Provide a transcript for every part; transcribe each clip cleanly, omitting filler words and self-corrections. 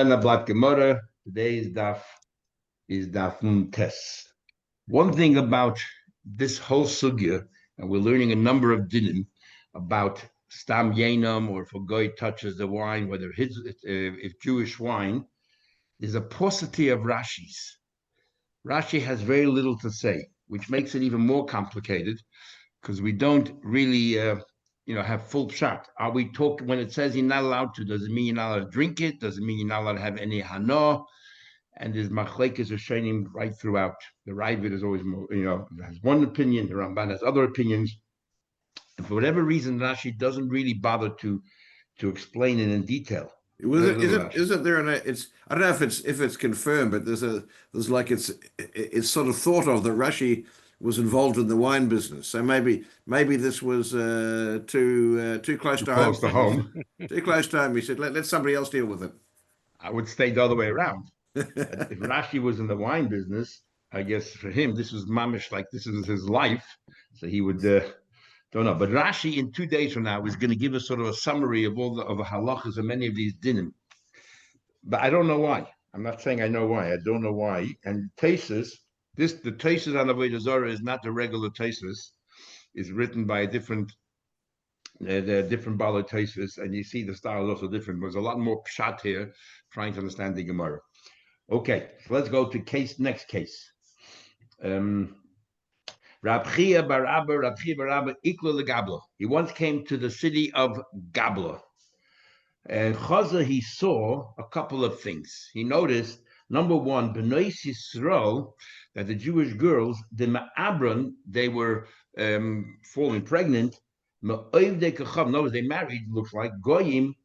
And the Blatt Gemara. Today's daf is daf Nun Tes. One thing about this whole sugya, and we're learning a number of dinim about stam yenam, or if a guy touches the wine, whether if Jewish wine, there's a paucity of Rashi's. Rashi has very little to say, which makes it even more complicated because we don't really, have full pshat. Are we talking when it says you're not allowed to? Does it mean you're not allowed to drink it? Does it mean you're not allowed to have any hana? And there's machlekes are shining right throughout. The Ravid is always more, has one opinion. The Ramban has other opinions, and for whatever reason, Rashi doesn't really bother to explain it in detail. Isn't there it's I don't know if it's confirmed, but there's like it's sort of thought of that Rashi was involved in the wine business. So maybe this was too close to home. Too close to home. He said, let somebody else deal with it. I would say the other way around. If Rashi was in the wine business, I guess for him this was mamish, like this is his life, so he would don't know. But Rashi in 2 days from now is going to give us sort of a summary of all the halachas and many of these dinim. But I don't know why. I'm not saying I know why. I don't know why. And Tesis, the Tesis on Avodah Zarah is not the regular Tesis. It's written by a different Bala Tesis, and you see the style is also different. There's a lot more pshat here, trying to understand the Gemara. Okay, so let's go to next case. Rab Chia bar Abba Ikla leGabla. He once came to the city of Gabla. And Chaza, he saw a couple of things. He noticed, number one, B'nai Yisrael, that the Jewish girls, the Ma'abran, they were falling pregnant. Notice they married, looks like, Goyim,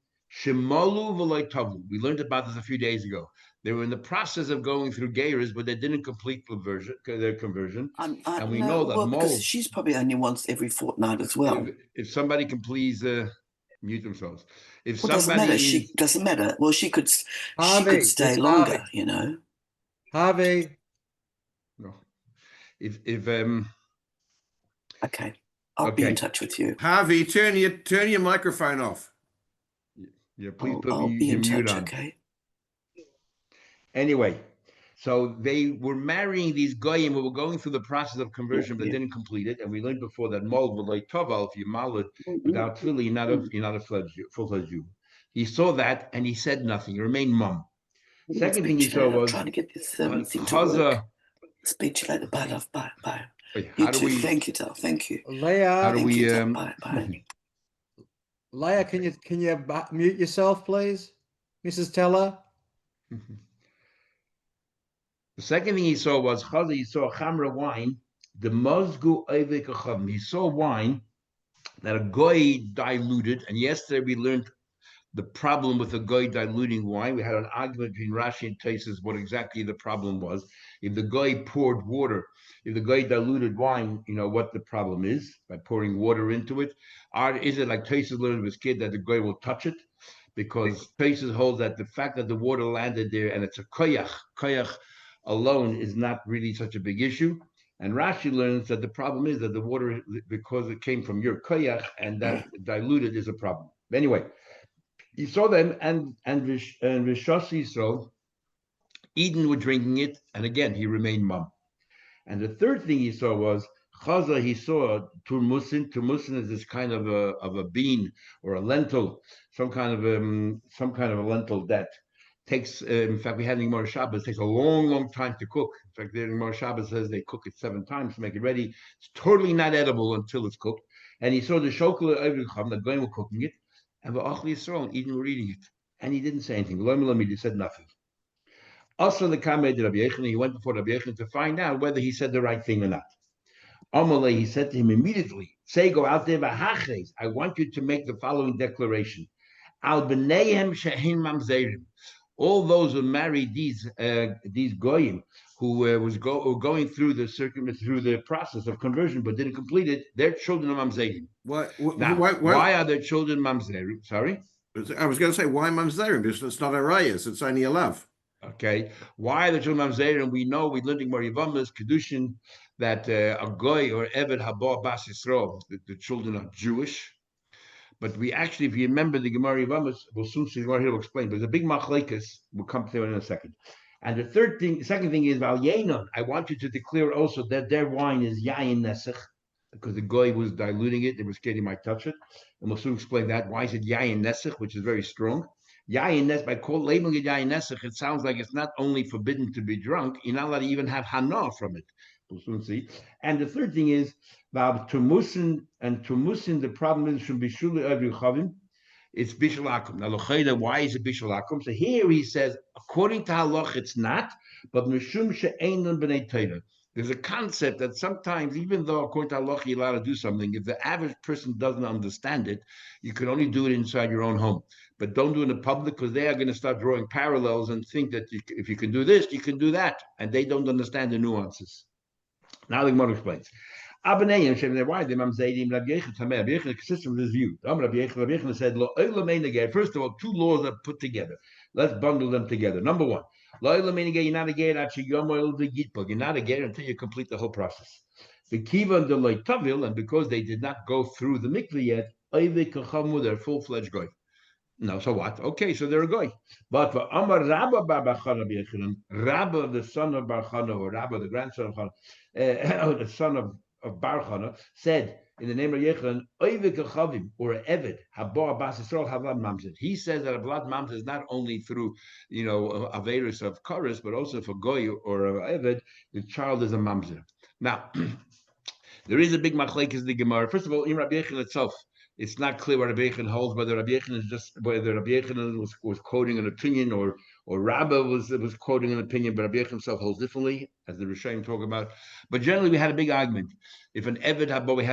Shemalu v'loy Tavu. We learned about this a few days ago. They were in the process of going through Geiras, but they didn't complete their conversion. And we know that because she's probably only once every fortnight as well. If somebody can please mute themselves. If doesn't matter. She doesn't matter. Well, she could stay longer. Harvey. Harvey. No. If okay, I'll be in touch with you. Harvey, turn your microphone off. Yeah, please put I'll be in touch. Okay. Anyway, so they were marrying these goyim who were going through the process of conversion, but didn't complete it. And we learned before that mol v'loy toval, if you mal it without tefillah, you're not a full-fledged Jew. He saw that and he said nothing. He remained mum. Second thing he saw was trying to get this thing to work. Speak to you later. Bye, love. Bye, bye. You too. Thank you, Tal. Thank you. Leah, how do we? Bye. Leah, can you mute yourself, please, Mrs. Teller? The second thing he saw was Chaza. He saw chamra wine. The mozgu oivek achavim. He saw wine that a goy diluted. And yesterday we learned the problem with a goy diluting wine. We had an argument between Rashi and Tosfos what exactly the problem was. If the goy poured water, if the goy diluted wine, what the problem is by pouring water into it. Is it like Tosfos learned with his kid that the goy will touch it? Because Tosfos holds that the fact that the water landed there and it's a koyach alone is not really such a big issue. And Rashi learns that the problem is that the water, because it came from your koyach and that diluted, is a problem. But anyway, he saw them and Rishos Yisrael, Eden were drinking it, and again he remained mum. And the third thing he saw was Chaza. He saw turmusin. Turmusin is this kind of a bean or a lentil, some kind of a lentil that takes. In fact, we had in Gemara Shabbos. Takes a long time to cook. In fact, the Gemara Shabbos says they cook it 7 times to make it ready. It's totally not edible until it's cooked. And he saw the shokla everycham that going were cooking it, and the Achli Yisrael and Eden were eating it, and he didn't say anything. He said nothing. Also, the Kamei Rabbi Yechon, he went before Rabbi Yechon to find out whether he said the right thing or not. Amalei, he said to him immediately, say, go out there, v'haches. I want you to make the following declaration. Al b'neihem shehin mamzerim. All those who married these goyim who were going through the process of conversion but didn't complete it, their children are mamzerim. Why are their children mamzerim? Sorry? I was going to say, why mamzerim? Because it's not a rayas, it's only a love. Okay, why the children of Mamzerim? We know we learned in Marivamas Kedushin that a goy or Eved Haba Bas Yisrael, the children are Jewish, But we actually, if you remember the Gemara Yevamos, we'll soon see the Gemara here will explain. But there's a big machlekes. We'll come to it in a second. And the second thing is Val Yenon. I want you to declare also that their wine is Yayin Nesach, because the goy was diluting it. They were scared he might touch it. And we'll soon explain that. Why is it Yayin Nesach, which is very strong? Yayin Nesach, by labeling it Yayin Nesach, it sounds like it's not only forbidden to be drunk, you're not allowed to even have Hana from it. We'll soon see. And the third thing is, Tumusin, the problem is from Bishuli Avri Chavim, it's Bishul Akum. Now, Locheda, why is it Bishul Akum? So here he says, according to Halach, it's not, but Mishum She'enon B'nei Torah. There's a concept that sometimes, even though according to Allah, you're allowed to do something, if the average person doesn't understand it, you can only do it inside your own home. But don't do it in public, because they are going to start drawing parallels and think that if you can do this, you can do that. And they don't understand the nuances. Now the Gemara explains. Why the Imam Zaydim Rabbi Yechon consistent with this view. Rabbi Yechon said, first of all, two laws are put together. Let's bundle them together. Number one, you're not a ger until you complete the whole process. The kiva de loy tavil, and because they did not go through the mikveh yet, they're full-fledged goy. No, so what? Okay, so they're a goy. But for Amar Rabba Bar Chana, Rabba the son of Bar Chana, or Rabba the grandson of Chana, the son of Bar Chana, said in the name of Yechon, or Eved, Habor Bas Yisrael Havlad Mamzed. He says that a blood mamzed is not only through, Averis of Chorus, but also for Goy or Eved, the child is a mamzer. Now, there is a big machlekes in the Gemara. First of all, in Rabbi Yechon itself, it's not clear what Rabbi Yechon holds, whether Rabbi Yechon was quoting an opinion or Rabbah was quoting an opinion, but Rabbi Yechon himself holds differently, as the Rishonim talk about. But generally, we had a big argument. If an Eved Habor, if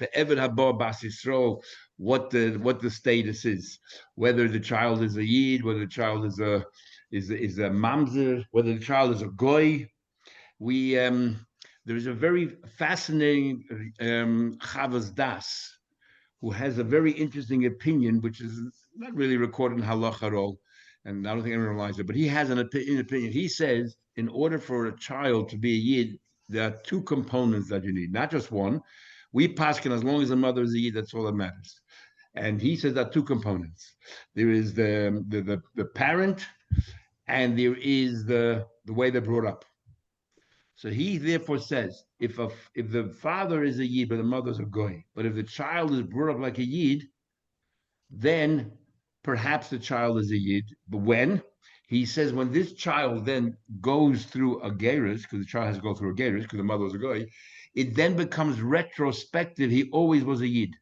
an Eved Habor Bas Yisrael, what the status is, whether the child is a Yid, whether the child is a Mamzer, whether the child is a Goy. There is a very fascinating Chavas Das, who has a very interesting opinion, which is not really recorded in Halach at all, and I don't think anyone realizes it, but he has an opinion. He says, in order for a child to be a Yid, there are two components that you need, not just one. We paskin, as long as the mother is a Yid, that's all that matters. And he says there are two components. There is the parent, and there is the way they're brought up. So he therefore says, if the father is a Yid, but the mother's a Goy, but if the child is brought up like a Yid, then perhaps the child is a Yid. But when? He says when this child then goes through a Geras, because the child has to go through a Geras, because the mother was a Goy, it then becomes retrospective. He always was a Yid.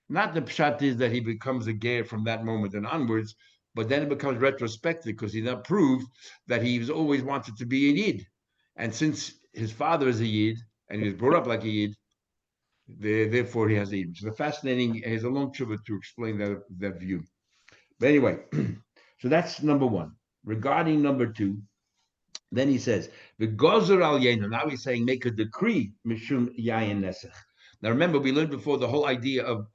Not the pshat is that he becomes a Ger from that moment and onwards, but then it becomes retrospective, because he now proved that he's always wanted to be a Yid. And since his father is a Yid, and he was brought up like a Yid, therefore he has a Yid. Which is a fascinating, he has a long tshuva to explain that view. But anyway, so that's number one. Regarding number two, then he says, the gozer al yena. Now he's saying, make a decree, mishum yayin nesech. Now remember, we learned before the whole idea of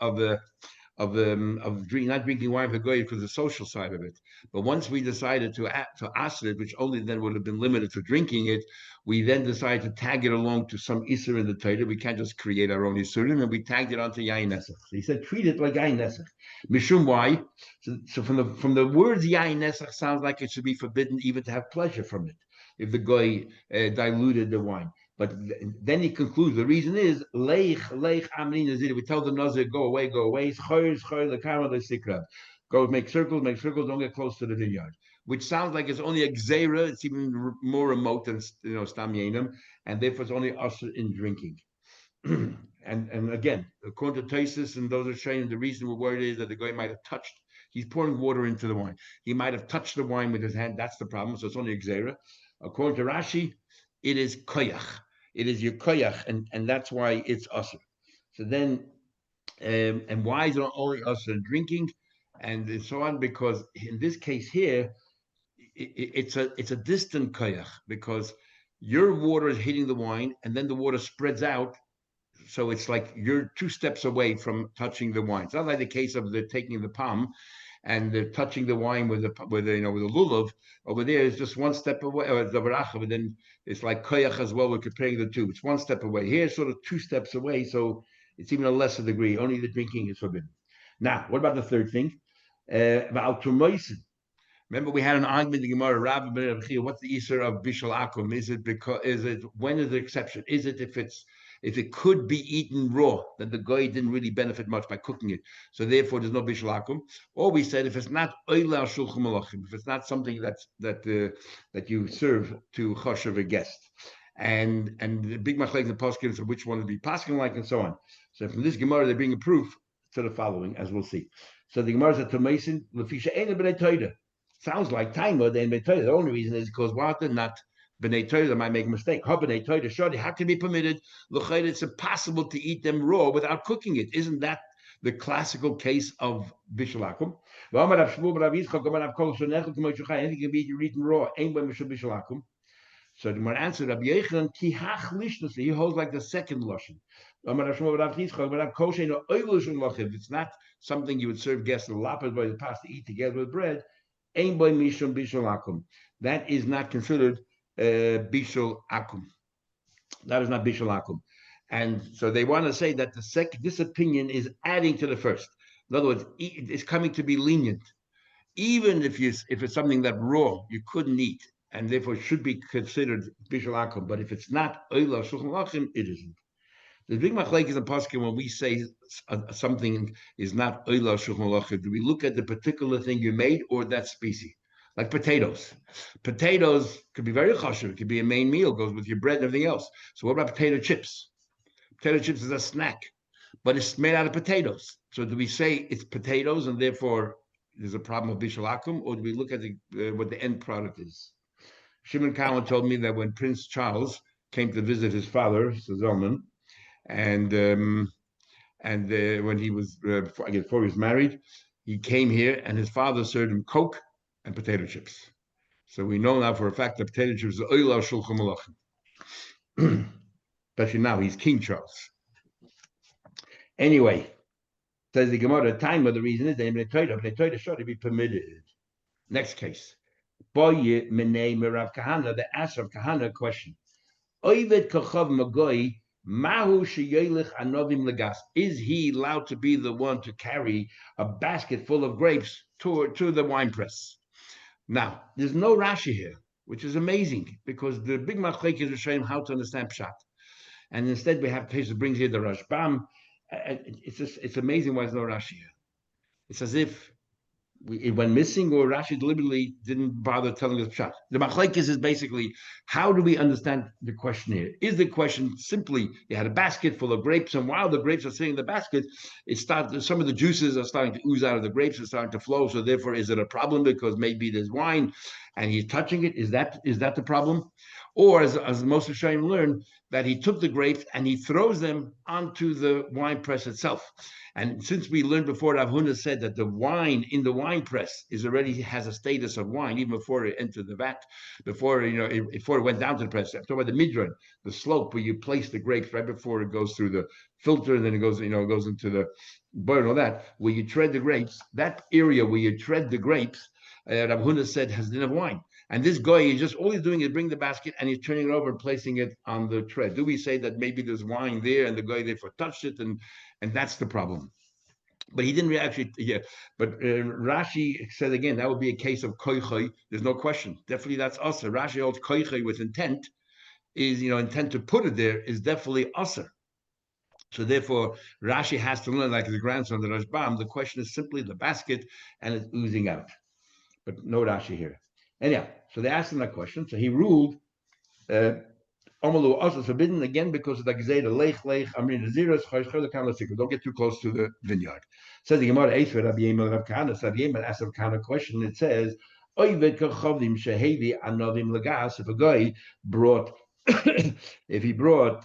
not drinking wine for goy because the social side of it. But once we decided to aser it, which only then would have been limited to drinking it, we then decided to tag it along to some iser in the Torah. We can't just create our own isurim, and we tagged it onto yayin nesech. So he said, treat it like yayin nesech. Mishum, why? So from the words yayin nesech sounds like it should be forbidden even to have pleasure from it if the goy diluted the wine. But then he concludes, the reason is, leich amrin nazir. We tell the nazir, go away. Go make circles, don't get close to the vineyard. Which sounds like it's only a gzeira, it's even more remote than stam yenim, and therefore it's only usher in drinking. and again, according to Taisus and those are showing, the reason we're worried is that the guy might have touched, he's pouring water into the wine. He might have touched the wine with his hand, that's the problem, so it's only a gzeira. According to Rashi, it is koyach. It is your koyach, and that's why it's usher. So then, and why is it only usher in drinking, and so on? Because in this case here, it's a distant koyach, because your water is hitting the wine, and then the water spreads out. So it's like you're 2 steps away from touching the wine. It's not like the case of the taking the palm and they're touching the wine with the lulav. Over there is just 1 step away, or the baracha, but then it's like koyach as well. We're comparing the two. It's 1 step away. Here, sort of 2 steps away, so it's even a lesser degree. Only the drinking is forbidden. Now, what about the third thing? Remember, we had an argument in the Gemara, Rabbi, what's the Isser of Bishul Akum? When is the exception? Is it if it could be eaten raw, then the guy didn't really benefit much by cooking it. So therefore, there's no Bishul Akum. Or we said, if it's not Oila Shulchan Malachim, if it's not something that you serve to Choshev, a guest. And the big machlek the poskim of which one to be paskin like and so on. So from this Gemara, they bring a proof to the following, as we'll see. So the Gemara said to Mason, Lefisha ain't b'nei Torah. Sounds like Taima, they b'nei Torah. The only reason is because water, not b'nei Torah, they might make a mistake. Ha b'nei Torah, shadi, how can be permitted? L'chayr, it's impossible to eat them raw without cooking it. Isn't that the classical case of Bishul Akum? Anything can be eaten raw. Ain't by Bishul Akum. So the Gemara answered, Rabbi Yechon, he holds like the second lashon. If it's not something you would serve guests in the lapas by the pasta eat together with bread, that is not considered bishul akum. That is not bishul akum. And so they want to say that this opinion is adding to the first. In other words, it's coming to be lenient. Even if it's something that raw you couldn't eat, and therefore should be considered bishul akum. But if it's not oila shulchan lachim, it isn't. The big machlek is in pasuk when we say something is not oila shulchan lachim. Do we look at the particular thing you made or that species? Like potatoes. Potatoes could be very chashuv. It could be a main meal, goes with your bread and everything else. So what about potato chips? Potato chips is a snack, but it's made out of potatoes. So do we say it's potatoes and therefore there's a problem of bishul akum, or do we look at what the end product is? Shimon Cowan told me that when Prince Charles came to visit his father, Zalman, and when he was, before he was married, he came here and his father served him Coke and potato chips. So we know now for a fact that potato chips is oila shulchan malachim. Especially now, he's King Charles. Anyway, says the Gemara, time of the reason is they Torah should be permitted. Next case. Boye Menei Merav Kahana, the ass of Kahana question. Oivet Kachav Magoi, Mahu Sheyelich Anovim Legas. Is he allowed to be the one to carry a basket full of grapes to the wine press? Now, there's no Rashi here, which is amazing because the big machlek is showing how to understand Pshat. And instead we have Pesach brings here the Rashbam. It's amazing why there's no Rashi here. It's as if it went missing, or Rashi deliberately didn't bother telling us Pshat. The machlekes is basically, how do we understand the question here? Is the question simply, you had a basket full of grapes, and while the grapes are sitting in the basket, some of the juices are starting to ooze out of the grapes, are starting to flow, so therefore is it a problem because maybe there's wine and he's touching it? Is that the problem? Or as most of Shaim learned, that he took the grapes and he throws them onto the wine press itself. And since we learned before, Rav Huna said that the wine in the wine press has a status of wine even before it entered the vat, before it went down to the press. I'm talking about the midron, the slope where you place the grapes right before it goes through the filter, and then it goes into the boil and all that. Where you tread the grapes, that area where you tread the grapes, Rav Huna said has din of wine. And this guy is just all he's doing is bring the basket and he's turning it over and placing it on the tread. Do we say that maybe there's wine there and the guy therefore touched it and that's the problem? But he didn't actually, yeah. But Rashi said again, that would be a case of koichai. There's no question. Definitely that's usher. Rashi holds koichai with intent, is, intent to put it there is definitely usher. So therefore, Rashi has to learn, like his grandson, the Rashbam, the question is simply the basket and it's oozing out. But no Rashi here. Anyhow, so they asked him that question. So he ruled, Omalu also forbidden again because of the Gezeda Lech, Amrin Naziras, don't get too close to the vineyard. Says the Gemara, Eisver, Rabbi Yemel, Rav Kahana, Rabbi Yemel asked Rav Kahana a question. It says, Oivet kachavim shehevi anovim legas. If a guy brought, if he brought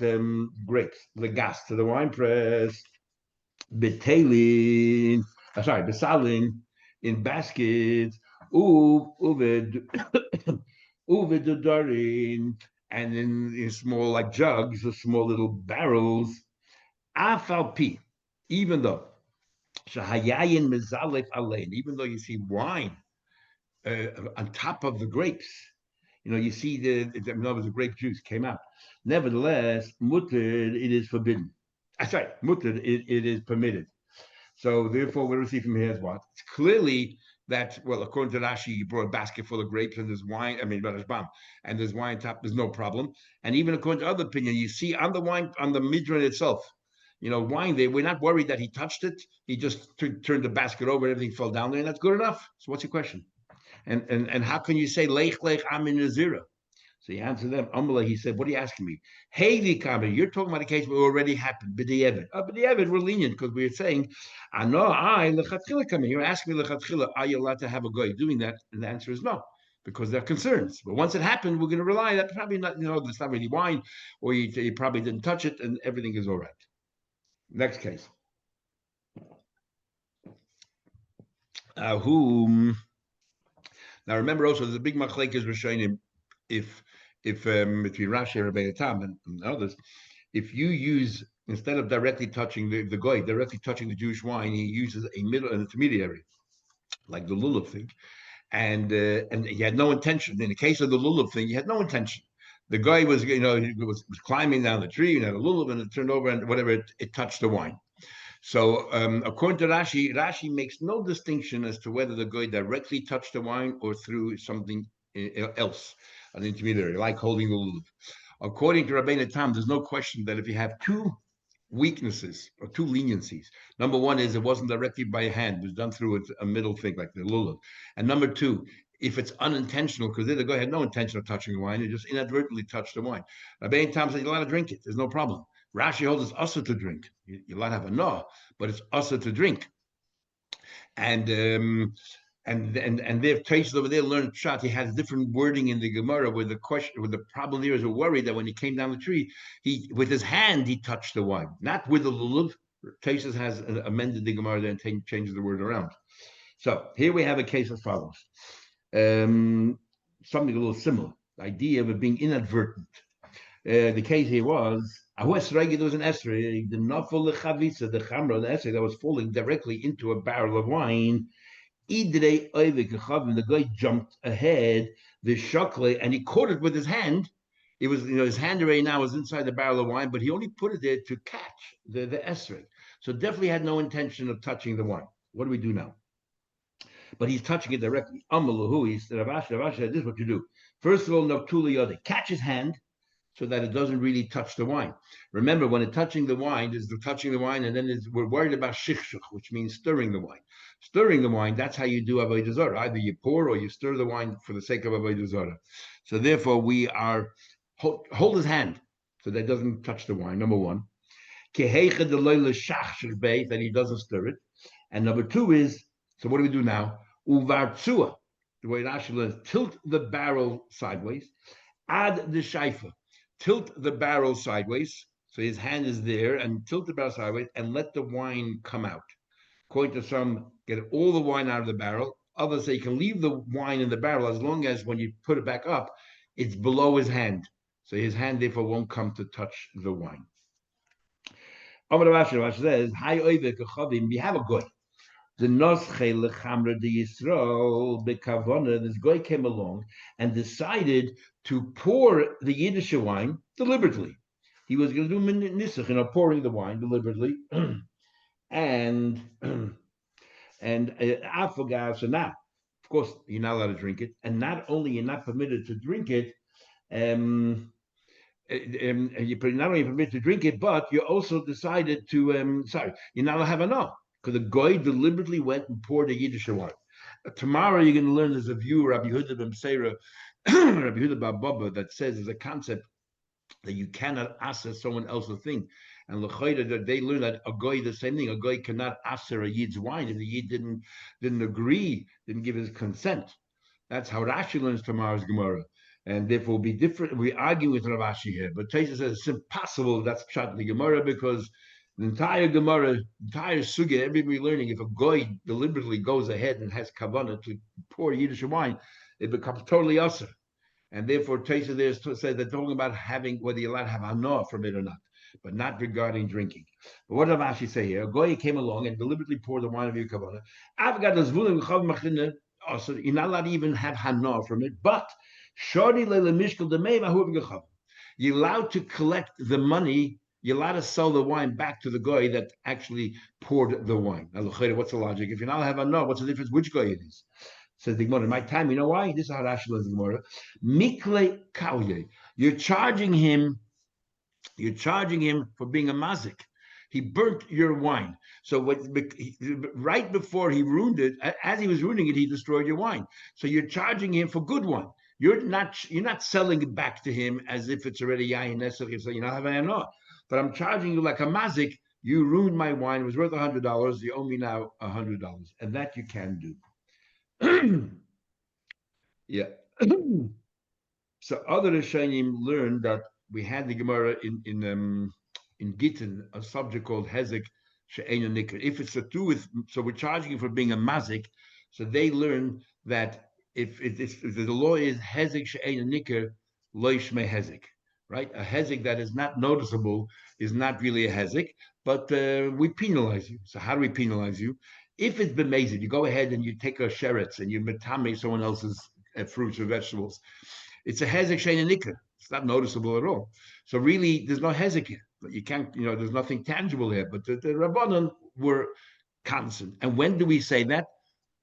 grapes, legas, to the wine press, besalin, in baskets, uvedodarin, and in small like jugs or small little barrels. Afalpi, even though shahayayin mezalef alein, even though you see wine on top of the grapes, you see the grape juice came out. Nevertheless, mutter, it is forbidden. Sorry, mutter, it is permitted. So therefore, what do we see from here is what? It's clearly that, well, according to Rashi, you brought a basket full of grapes and there's wine, and there's wine top, there's no problem. And even according to other opinion, you see on the wine, on the midran itself, wine there, we're not worried that he touched it. He just turned the basket over and everything fell down there, and that's good enough. So what's your question? And how can you say, lech, amin nazira? So he answered them, Amalek, he said, what are you asking me? Hey, Vikama, you're talking about a case where it already happened. B'di'evet. B'di'evet, we're lenient because we're saying, lechatchila come in. You're asking me, lechatchila, are you allowed to have a guy doing that? And the answer is no, because there are concerns. But once it happened, we're going to rely that probably not, there's not really wine, or you probably didn't touch it, and everything is all right. Next case. Now remember also, there's a big machlekes we're showing him if between Rashi and Rabbeinu Tam and others, if you use, instead of directly touching the goy, directly touching the Jewish wine, he uses an intermediary, like the lulav thing, and he had no intention. In the case of the lulav thing, he had no intention. The guy was, he was climbing down the tree and had a lulav, and it turned over and whatever, it touched the wine. So according to Rashi makes no distinction as to whether the guy directly touched the wine or through something else, an intermediary, like holding the lulav. According to Rabbeinu Tam, there's no question that if you have two weaknesses or two leniencies, number one is it wasn't directly by hand, it was done through a middle thing like the lulav. And number two, if it's unintentional, because the guy had no intention of touching the wine, he just inadvertently touched the wine. Rabbeinu Tam said you're allowed to drink it, there's no problem. Rashi holds it's also to drink. You're allowed to have a no, but it's also to drink. And they've tasted over there, learned shot. He has different wording in the Gemara where the problem there is a worry that when he came down the tree, with his hand he touched the wine, not with the lulav. Taisus has amended the Gemara there and changed the word around. So here we have a case as follows. Something a little similar. The idea of it being inadvertent. The case here was there was an esrei, the nafal lechavitza, the chamra, the esrei that was falling directly into a barrel of wine. The guy jumped ahead, the shakle, and he caught it with his hand. It was, his hand right now was inside the barrel of wine, but he only put it there to catch the esrei. So definitely had no intention of touching the wine. What do we do now? But he's touching it directly. Amalahu, he said, Rav Asher, this is what you do. First of all, naftuli yodeh, catch his hand, so that it doesn't really touch the wine. Remember, when it's touching the wine, there's the touching the wine, and then we're worried about shikshuch, which means stirring the wine. Stirring the wine, that's how you do Avodah Zarah. Either you pour or you stir the wine for the sake of Avodah Zarah. So therefore, we are, hold his hand, so that it doesn't touch the wine, number one. That he doesn't stir it. And number two is, so what do we do now? Uvartsua, the way Rashi learns, tilt the barrel sideways. Add the shaifa. Tilt the barrel sideways, so his hand is there, and tilt the barrel sideways, and let the wine come out. According to some, get all the wine out of the barrel. Others say you can leave the wine in the barrel as long as when you put it back up, it's below his hand. So his hand therefore won't come to touch the wine. Rashi says, we have a goy. The Nosche lechamra de Yisrael bekavona. This guy came along and decided to pour the Yiddish wine deliberately. He was going to do nisach, pouring the wine deliberately, and afagav. So now, of course, you're not allowed to drink it, and not only you're not permitted to drink it, you're not only permitted to drink it, but you also decided to you're not allowed to have enough. Because the guy deliberately went and poured a Yiddish wine. Tomorrow you're going to learn there's a view, Rabbi Yehuda ben Seira, Rabbi Yehuda bar Baba, that says there's a concept that you cannot assess someone else's thing. And l'chayda, they learn that a guy, the same thing, a guy cannot assess a Yid's wine if the Yid didn't agree, didn't give his consent. That's how Rashi learns tomorrow's Gemara. And therefore will be different. We argue with Rav Ashi here, but Taisa says it's impossible that's pshat the Gemara, because the entire Gemara, entire sugya, everybody learning, if a goy deliberately goes ahead and has kavanah to pour Yiddish wine, it becomes totally usher. And therefore, Taisa there said they're talking about having, whether you're allowed to have hanoah from it or not, but not regarding drinking. But what does Rashi say here? A goy came along and deliberately poured the wine of your kavanah. I've got this vulim chav machinah, also you're not allowed to even have hanoah from it, but shorty leile mishkel demei mahu b'gechav. You're allowed to collect the money you're allowed to sell the wine back to the guy that actually poured the wine. Now, what's the logic? If you now have a no, what's the difference which guy it is? Says the Gemara, in my time, you know why? This is how Rashi learns the Gemara. Mikle kalye. You're charging him for being a mazik. He burnt your wine. So right before he ruined it, as he was ruining it, he destroyed your wine. So you're charging him for good wine. You're not selling it back to him as if it's already yayin nesach. So you're not having enough. But I'm charging you like a mazik. You ruined my wine. It was worth $100. You owe me now $100, and that you can do. Yeah. So other Rishonim learned that we had the Gemara in Gittin, a subject called Hezek She'ein Nikr. If it's a two with, so we're charging you for being a mazik. So they learn that if the law is Hezek She'ein Nikr, lo yishmei Hezek, right? A Hezek that is not noticeable is not really a Hezek, but we penalize you. So how do we penalize you? If it's bemazed, you go ahead and you take a sheretz and you metame someone else's fruits or vegetables. It's a hezek shein nikra. It's not noticeable at all. So really, there's no hezek here. You can't, there's nothing tangible here. But the Rabbanan were constant. And when do we say that?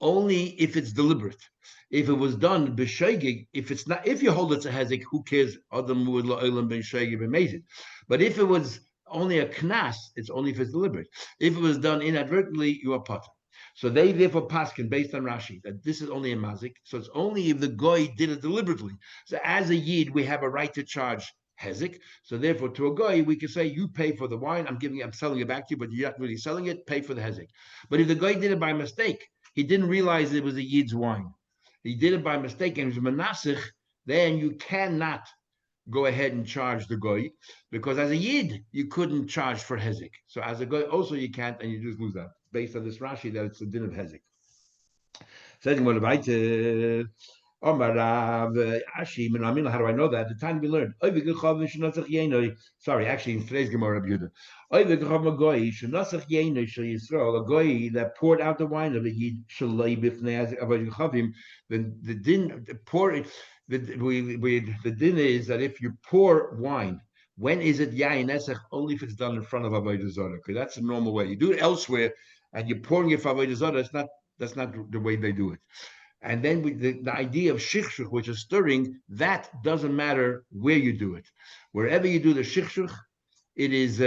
Only if it's deliberate. If it was done b'sheigig, if it's not, if you hold it's a hezek, who cares? Adam would la'olam ben sheigig b'mezid. But if it was only a knas, it's only if it's deliberate. If it was done inadvertently, you are potter. So they therefore paskin based on Rashi that this is only a mazik. So it's only if the goy did it deliberately. So as a yid, we have a right to charge hezek. So therefore, to a goy, we can say you pay for the wine. I'm selling it back to you, but you're not really selling it. Pay for the hezek. But if the goy did it by mistake, he didn't realize it was a yid's wine. He did it by mistake and it was manasich. Then you cannot go ahead and charge the goy because as a yid you couldn't charge for hezek. So as a goy also you can't, and you just lose that. Based on this Rashi, that it's a din of hezek. Second one, how do I know that? The time we learned. Sorry, actually, in today's Gemara, a goy that poured out the wine of the yid, then the din pour it. The din is that if you pour wine, when is it yayin nesach? Only if it's done in front of Avodah Zarah. Okay, that's the normal way. You do it elsewhere, and you're pouring it for Avodah Zarah. That's not the way they do it. And then the idea of shikshuch, which is stirring, that doesn't matter where you do it. Wherever you do the shikshuch, it is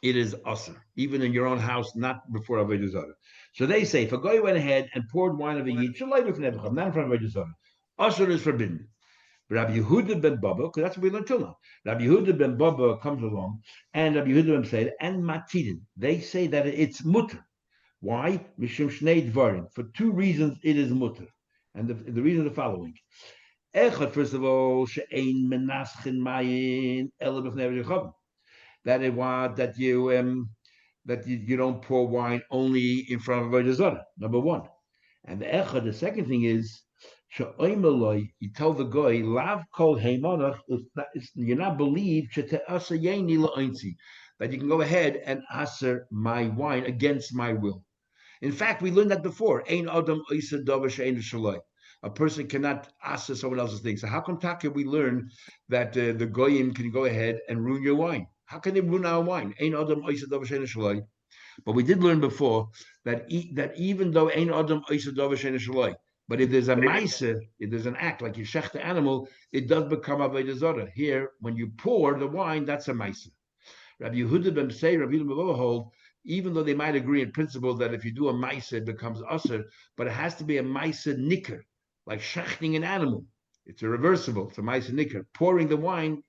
asr, even in your own house, not before Avodah Zarah. So they say, if a guy went ahead and poured wine of a yid, not in front of Avodah Zarah, asr is forbidden. Rabbi Yehuda ben Baba, because that's what we learned till now. Rabbi Yehuda ben Baba comes along, and Rabbi Yehuda ben Said and Matidin, they say that it's mutter. Why? Mishum shnei dvarim. For two reasons, it is mutter, and the reason is the following. Echad, first of all, she'ein menaschen mayin ela b'fnei Rechavim. That you don't pour wine only in front of Avodah Zarah. Number one, and the second thing is. You tell the guy, lav kol heimonach, you're not believed that you can go ahead and aser my wine against my will. In fact, we learned that before. A person cannot aser someone else's thing. So how come Taka we learn that the goyim can go ahead and ruin your wine? How can they ruin our wine? But we did learn before that even though ein adam oisa davar she'ein shaloi, but if there's a ma'aser, if there's an act like you shech the animal, it does become avodah zarah. Here, when you pour the wine, that's a ma'aser. Rabbi Yehuda ben Say, Rabbi Yehuda ben Baba hold, even though they might agree in principle that if you do a ma'aser, it becomes aser, but it has to be a ma'aser nicker, like shechting an animal. It's a reversible. It's a ma'aser nicker. Pouring the wine,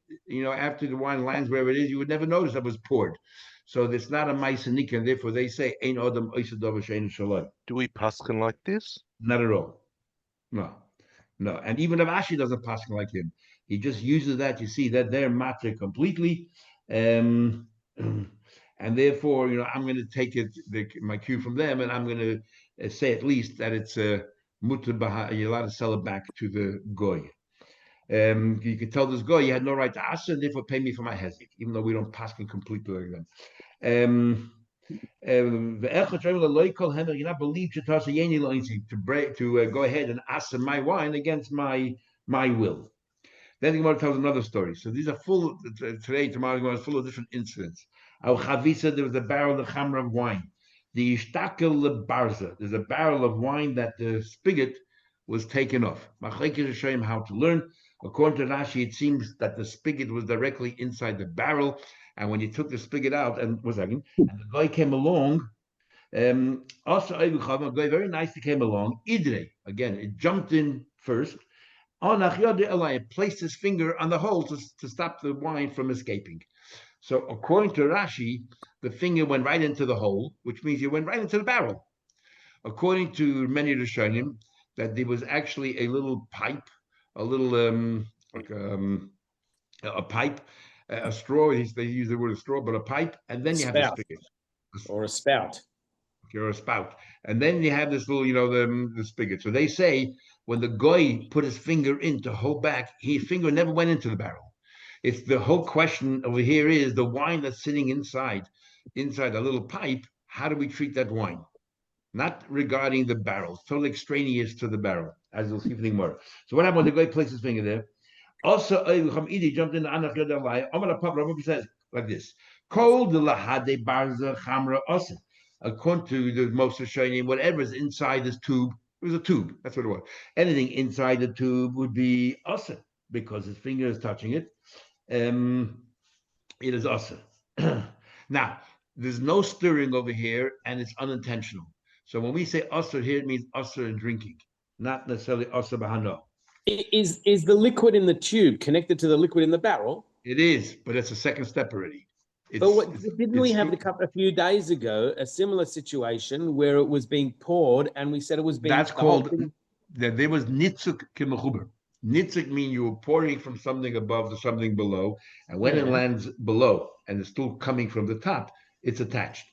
after the wine lands wherever it is, you would never notice that was poured. So it's not a ma'aser nicker, and therefore they say ein adam oisa davar she'ein shaloi. Do we paskin like this? Not at all. No. And even Rav Ashi doesn't pass like him. He just uses that. You see that they're matter completely. And therefore, I'm going to take my cue from them, and I'm going to say at least that it's mutter baha. You're allowed to sell it back to the goy. You could tell this goy you had no right to ask, and therefore pay me for my hezek, even though we don't pass completely like them. You're not believed to go ahead and ask my wine against my will. Then the Gemara tells another story. So these are full, today, tomorrow, Gemara is full of different incidents. Al Chavisa, there was a barrel of Chamra of wine. The Ishtakel Barza, there's a barrel of wine that the spigot was taken off. Machlekes show him how to learn. According to Rashi, it seems that the spigot was directly inside the barrel. And when you took the spigot out, and the guy came along, also a guy very nicely came along. Idre, again, it jumped in first. It placed his finger on the hole to stop the wine from escaping. So according to Rashi, the finger went right into the hole, which means it went right into the barrel. According to many Rishonim, that there was actually a little pipe, a little a pipe, a straw. They use the word a straw, but a pipe, and then you have the spigot. Or a spout. Or a spout. And then you have this little, the spigot. So they say when the goy put his finger in to hold back, his finger never went into the barrel. It's the whole question over here is the wine that's sitting inside a little pipe. How do we treat that wine? Not regarding the barrel. It's totally extraneous to the barrel, as you'll see from the Gemara. So what happened when the goy placed his finger there? Also, jumped in the Anach Yodalai. Amar Papa says like this: Kol de lahade barza chamra osa. According to the most Rishonim, whatever is inside this tube, it was a tube. That's what it was. Anything inside the tube would be osa because his finger is touching it. It is osa. Now, there's no stirring over here, and it's unintentional. So when we say osa here, it means osa in drinking, not necessarily osa bahano. Is the liquid in the tube connected to the liquid in the barrel? It is, but it's a second step already. Didn't we have a few days ago a similar situation where it was being poured and we said it was being... That's called, there was nitzuk kimechuber. Nitzuk means you were pouring from something above to something below, and when it lands below and it's still coming from the top, it's attached.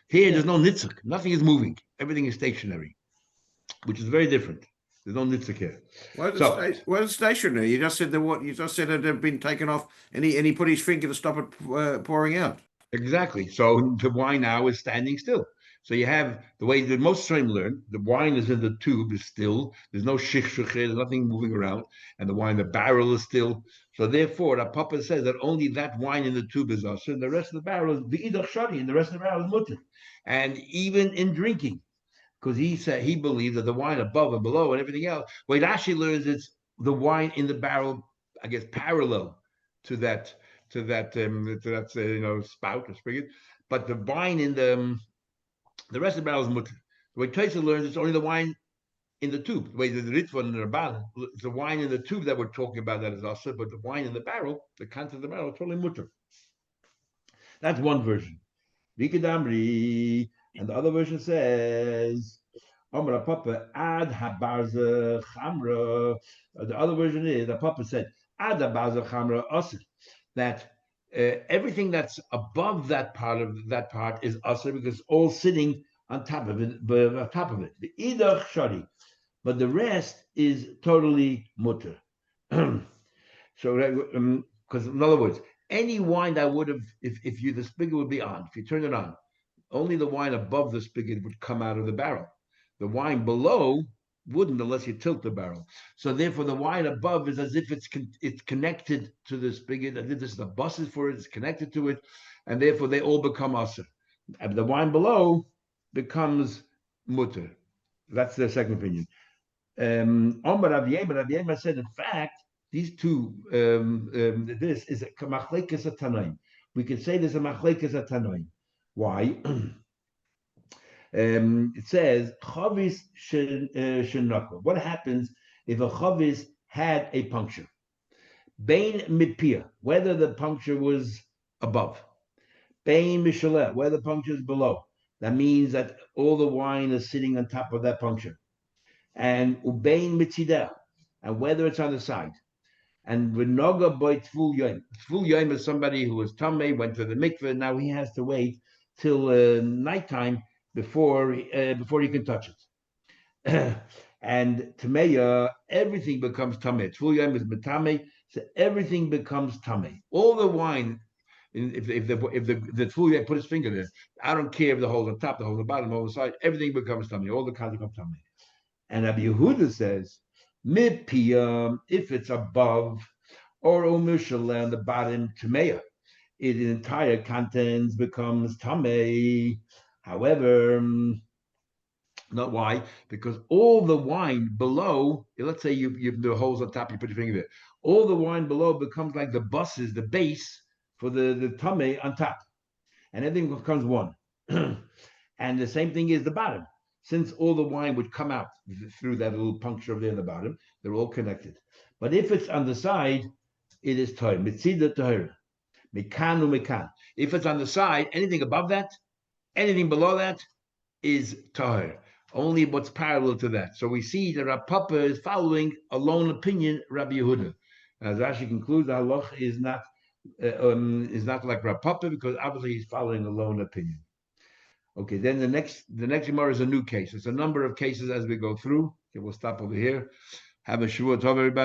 Here, there's no nitzuk. Nothing is moving. Everything is stationary, which is very different. There's no nitzuk here. Well, it's stationary. You just said it had been taken off, and he put his finger to stop it pouring out. Exactly. So the wine now is standing still. So you have the way that most Shem learn, the wine is in the tube, is still. There's no shich, there's nothing moving around, and the barrel is still. So therefore, the Papa says that only that wine in the tube is us, and the rest of the barrel is v'idach shari, and the rest of the barrel is mutter. And even in drinking, because he believes that the wine above and below and everything else, what Rashi learns it's the wine in the barrel, I guess, parallel to that spout or spigot, but the wine in the rest of the barrel is mutter. The way Taisa learns, it's only the wine in the tube. The way the Ritva and the Rabban, it's the wine in the tube that we're talking about that is also, but the wine in the barrel, the content of the barrel, is totally mutter. That's one version. Vikadamri, and the other version says, Omra Papa ad habarza chamra. The other version is the Papa said ad habarza chamra asr, that everything that's above that part is asr because it's all sitting on top of it. The idach shari, but the rest is totally mutter. So, because in other words, any wine that would have, if the spigot would be on, if you turn it on, only the wine above the spigot would come out of the barrel. The wine below wouldn't unless you tilt the barrel. So therefore, the wine above is as if it's connected to the spigot, as if this is the buses for it, it's connected to it, and therefore they all become asr. And the wine below becomes mutter. That's their second opinion. Omar Rav Yema said, in fact, these two, this is a machlekes tanoim. We can say there's a machlekes tanoim. Why? It says chavis shenakol. What happens if a chavis had a puncture? Bein mipia, whether the puncture was above. Bein mishaleh, whether the puncture is below. That means that all the wine is sitting on top of that puncture. And ubein mitzideh, and whether it's on the side. And v'noga by tful yom. Tful yom is somebody who was tamei, went to the mikveh. Now he has to wait till nighttime before he can touch it. And tameya, everything becomes tamei. Tful yom is betame, so everything becomes tamei. All the wine, if the tful yom put his finger there, I don't care if the hole's on top, the hole's on the bottom, the hole's on the side, everything becomes tamei. All the kinds become tamei. And Rabbi Yehuda says, mipiyam, if it's above, or umushal on the bottom tamea. The entire contents becomes tamei. However, not why, because all the wine below, let's say you the holes on top, you put your finger there, all the wine below becomes like the buses, the base for the tamei on top, and everything becomes one. And the same thing is the bottom. Since all the wine would come out through that little puncture over there in the bottom, they're all connected. But if it's on the side, it is toy. Mitzida toy. Mekanu mekan. If it's on the side, anything above that, anything below that is tahir. Only what's parallel to that. So we see that Rav Papa is following a lone opinion, Rabbi Yehuda. As Rashi concludes, the halach is not like Rav Papa because obviously he's following a lone opinion. Okay, then the next Gemara is a new case. It's a number of cases as we go through. Okay, we'll stop over here. Have a Shavua Tov, everybody.